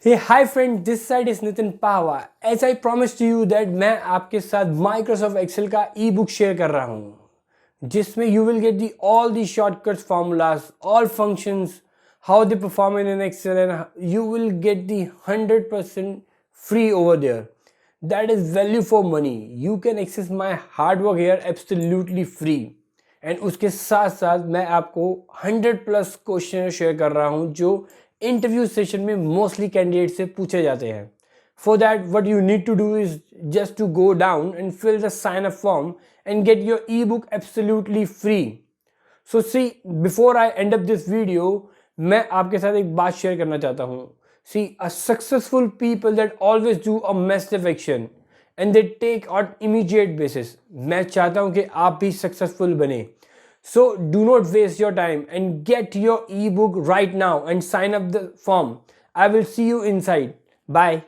Hey hi friend, this side is Nitin Pahwa. As I promised to you that मैं आपके साथ Microsoft Excel का e-book share कर रहा हूँ जिसमें you will get all the shortcuts formulas, all functions, how they perform in an Excel, and you will get the 100% free over there. That is value for money. You can access my hard work here absolutely free. And उसके साथ साथ मैं आपको 100+ question share कर रहा हूं जो interview session में मोस्टली कैंडिडेट से पूछे जाते हैं. For that what you need to do is just to go down and fill the sign up form and get your E book absolutely free. So see, before I end up this video, मैं आपके साथ एक बात share करना चाहता हूँ. See, a successful people that always do a massive action and they take on immediate basis. मैं चाहता हूं कि आप भी सक्सेसफुल बने. So do not waste your time and get your E book right now and sign up the form. I will see you inside. Bye.